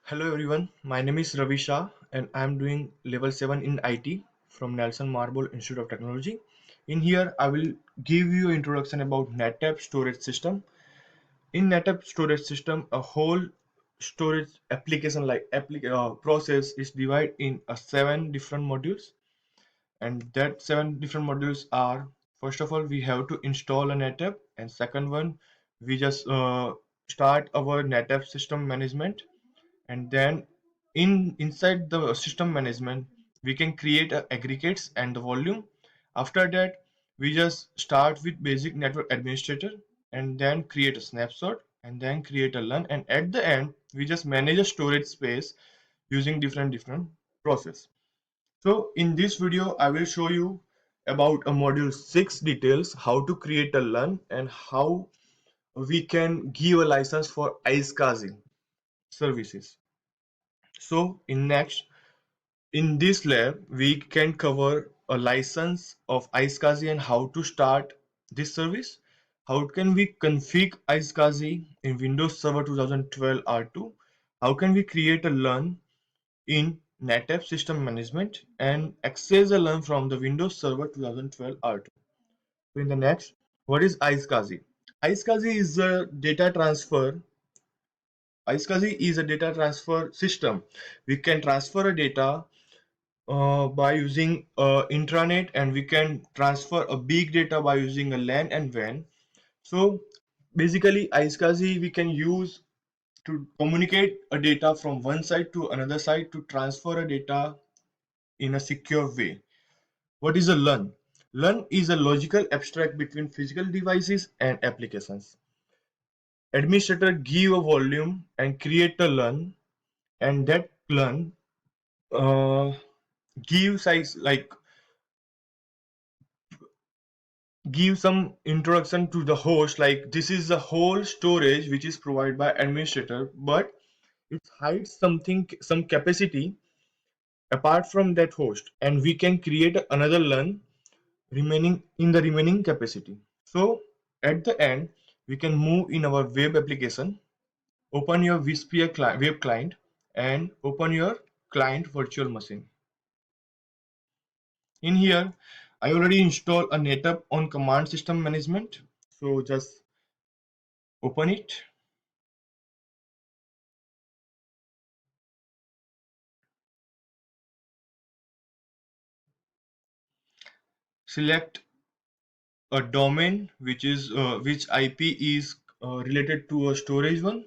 Hello everyone, my name is Ravi Shah and I am doing level 7 in IT from Nelson Marble Institute of Technology. In here I will give you an introduction about NetApp storage system. In NetApp storage system, a whole storage application process is divided in 7 different modules, and that 7 different modules are: first of all we have to install a NetApp, and second one we just start our NetApp system management, and then inside the system management we can create aggregates and the volume. After that we just start with basic network administrator, and then create a snapshot, and then create a LUN, and at the end we just manage a storage space using different process. So in this video I will show you about a module 6 details, how to create a LUN and how we can give a license for iSCSI services. So in this lab, we can cover a license of iSCSI and how to start this service. How can we configure iSCSI in Windows Server 2012 R2? How can we create a LUN in NetApp System Management and access a LUN from the Windows Server 2012 R2? So in the next, what is iSCSI? iSCSI is a data transfer. iSCSI is a data transfer system. We can transfer a data by using intranet, and we can transfer a big data by using a LAN and WAN. So basically iSCSI we can use to communicate a data from one side to another side, to transfer a data in a secure way. What is a LUN? LUN is a logical abstract between physical devices and applications. Administrator give a volume and create a LUN, and that LUN uh, give size like give some introduction to the host, like this is the whole storage which is provided by administrator, but it hides some capacity apart from that host, and we can create another LUN remaining in the remaining capacity. So at the end we can move in our web application, open your vSphere web client, and open your client virtual machine. In here I already installed a NetApp on command system management, so just open it. Select a domain which IP is related to a storage one.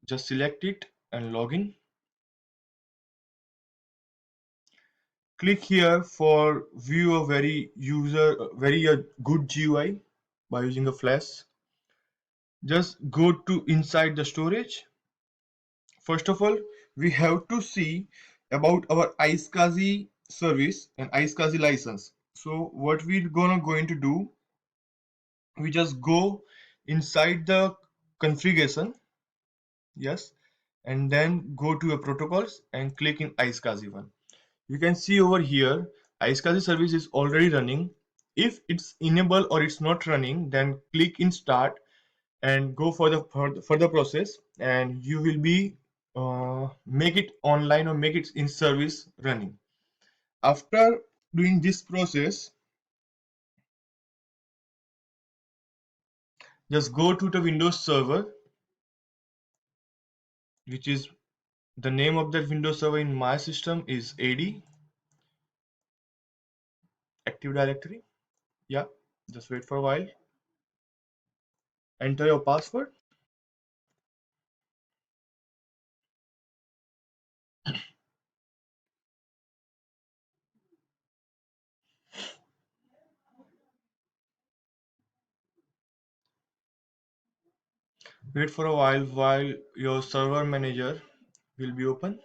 Just select it and log in. Click here for view a very good GUI by using a flash. Just go to inside the storage. First of all, we have to see about our iSCSI service and iSCSI license. So what we're going to do, we just go inside the configuration, yes, and then go to your protocols and click in iSCSI one. You can see over here iSCSI service is already running. If it's enabled or it's not running, then click in start and go for the further process, and you will be make it online or make it in service running. After doing this process, just go to the Windows server, which is the name of that Windows server in my system is AD Active Directory. Yeah, just wait for a while. Enter your password. Wait for a while your server manager will be open.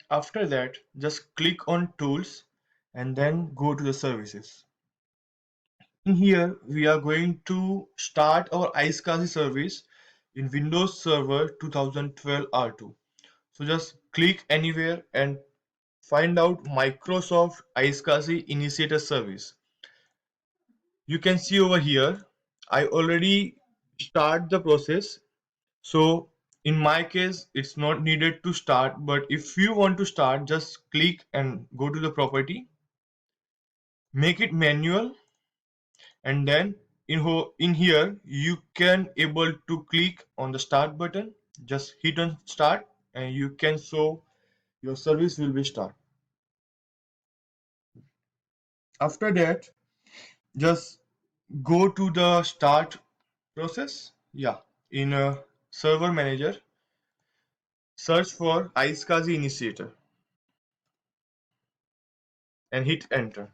After that, just click on tools and then go to the services. In here, we are going to start our iSCSI service in Windows Server 2012 R2. So just click anywhere and find out Microsoft iSCSI Initiator Service. You can see over here, I already start the process. So in my case, it's not needed to start, but if you want to start, just click and go to the property, make it manual, and then in here you can able to click on the start button, just hit on start, and you can show your service will be start. After that, just go to the start process. Yeah, in a server manager, search for iSCSI initiator and hit enter.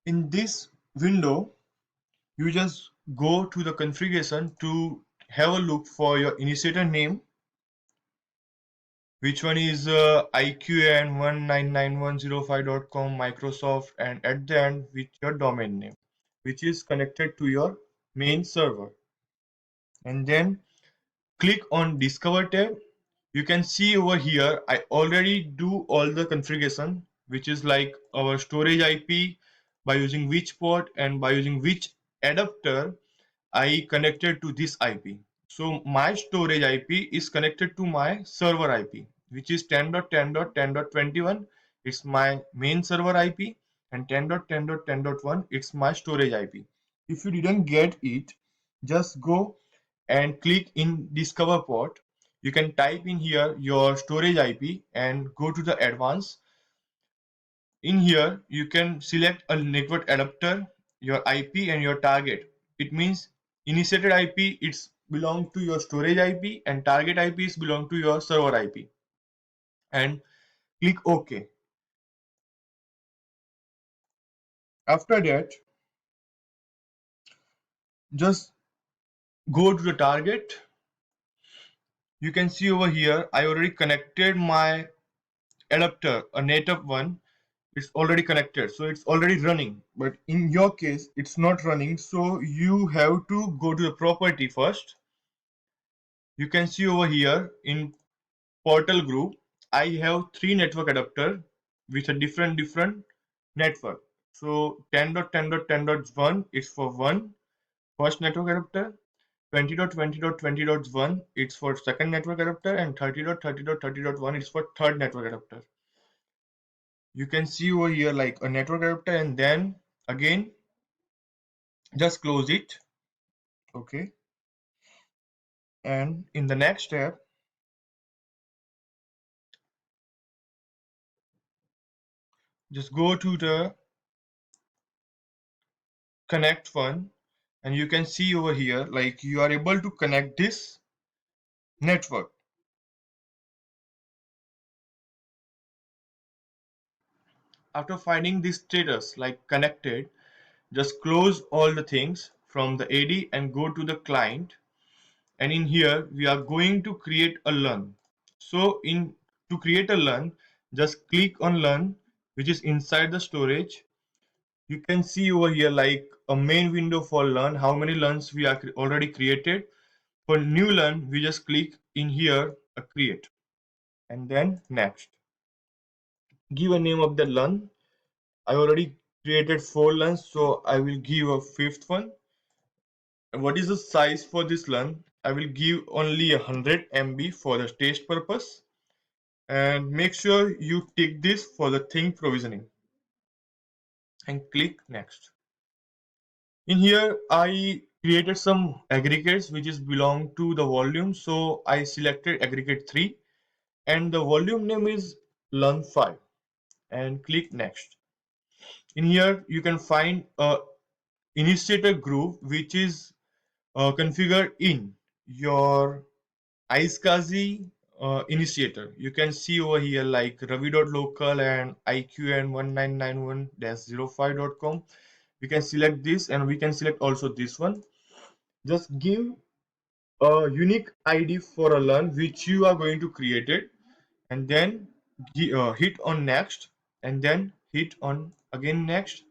In this window, you just go to the configuration to have a look for your initiator name, which one is IQN19910.5.com Microsoft, and at the end with your domain name, which is connected to your main server. And then click on discover tab. You can see over here I already do all the configuration, which is like our storage IP, by using which port and by using which adapter I connected to this IP. So my storage IP is connected to my server IP, which is 10.10.10.21. It's my main server IP, and 10.10.10.1 it's my storage IP. If you didn't get it, just go and click in discover port. You can type in here your storage IP and go to the advanced. In here, you can select a network adapter, your IP and your target. It means initiated IP it's belong to your storage IP and target IP is belong to your server IP. And click OK. After that, just go to the target. You can see over here, I already connected my adapter, a native one. It's already connected, so it's already running. But in your case, it's not running, so you have to go to the property first. You can see over here in portal group, I have three network adapter with a different network. So 10.10.10.1 is for one first network adapter, 20.20.20.1 it's for second network adapter, and 30.30.30.1 is for third network adapter. You can see over here like a network adapter, and then again just close it. Okay, and in the next step, just go to the connect one, and you can see over here like you are able to connect this network. After finding this status like connected, just close all the things from the AD and go to the client, and in here we are going to create a LUN. So in to create a LUN, just click on LUN, which is inside the storage. You can see over here like a main window for LUN, how many LUNs we are already created. For new LUN, we just click in here a create, and then next. Give a name of the LUN. I already created 4 LUNs, so I will give a fifth one. And what is the size for this LUN? I will give only 100 MB for the test purpose, and make sure you tick this for the thing provisioning and click next. In here I created some aggregates which is belong to the volume, so I selected aggregate 3 and the volume name is LUN5 and click next. In here you can find a initiator group which is configured in your iSCSI initiator. You can see over here like ravi.local and iqn1991-05.com. We can select this, and we can select also this one. Just give a unique ID for a LUN which you are going to create it, and then hit on next, and then hit on again next.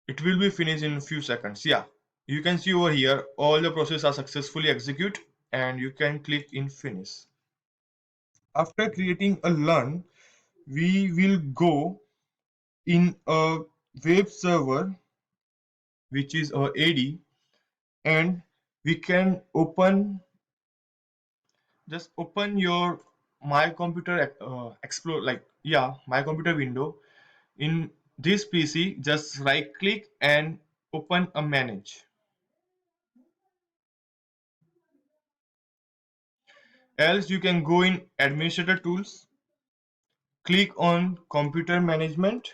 It will be finished in a few seconds. Yeah, You can see over here all the process are successfully executed, and you can click in finish. After creating a LUN, we will go in a web server, which is our AD, and we can just open your my computer explore, like, yeah, my computer window. In this PC, just right click and open a manage. Else you can go in administrator tools, click on computer management.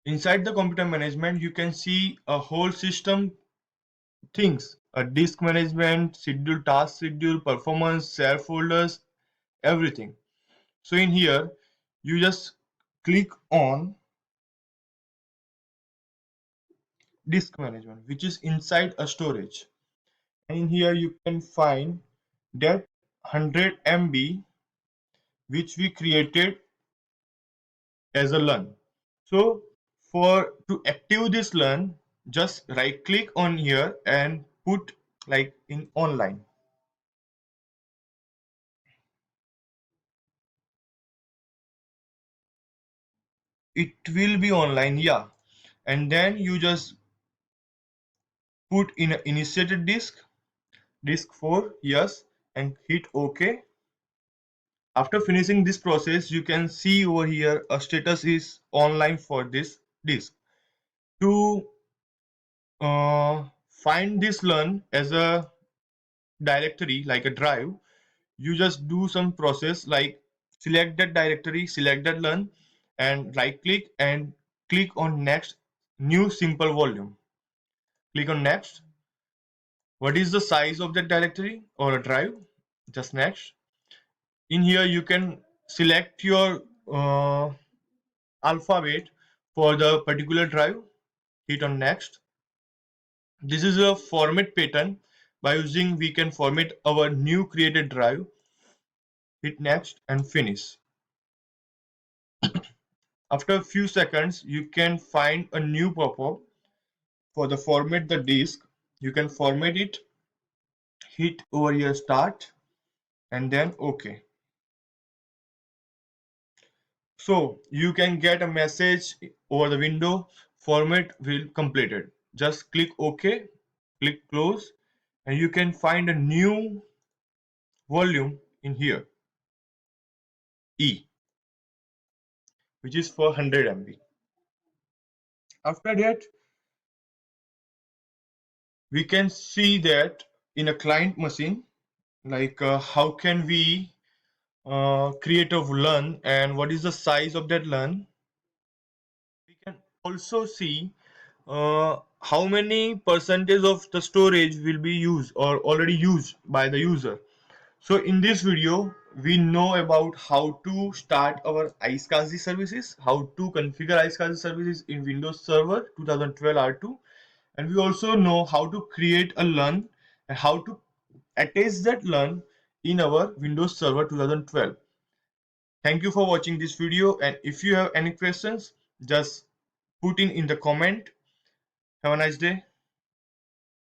Inside the computer management, you can see a whole system things, a disk management, schedule, task schedule, performance, share folders, everything. So in here, you just click on disk management, which is inside a storage. And in here, you can find that 100 MB which we created as a LUN. So for to active this LUN, just right click on here and put like in online. It will be online, yeah. And then you just put in a initiated disk 4, yes, and hit OK. After finishing this process, you can see over here a status is online for this disk. To find this LUN as a directory, like a drive, you just do some process like select that directory, select that LUN, and right click and click on next, new simple volume. Click on next. What is the size of that directory or a drive? Just next. In here you can select your alphabet for the particular drive. Hit on next. This is a format pattern. By using, we can format our new created drive. Hit next and finish. After a few seconds, you can find a new pop-up for the format the disk. You can format it, hit over here start, and then OK. So you can get a message over the window, format will completed. Just click OK, click close, and you can find a new volume in here, E, which is for 100 MB. After that, we can see that in a client machine, like how can we create a LUN and what is the size of that LUN. We can also see how many percentage of the storage will be used or already used by the user. So in this video, we know about how to start our iSCSI services, how to configure iSCSI services in Windows Server 2012 R2, and we also know how to create a LUN and how to attach that LUN in our Windows Server 2012. Thank you for watching this video, and if you have any questions, just put in the comment. Have a nice day.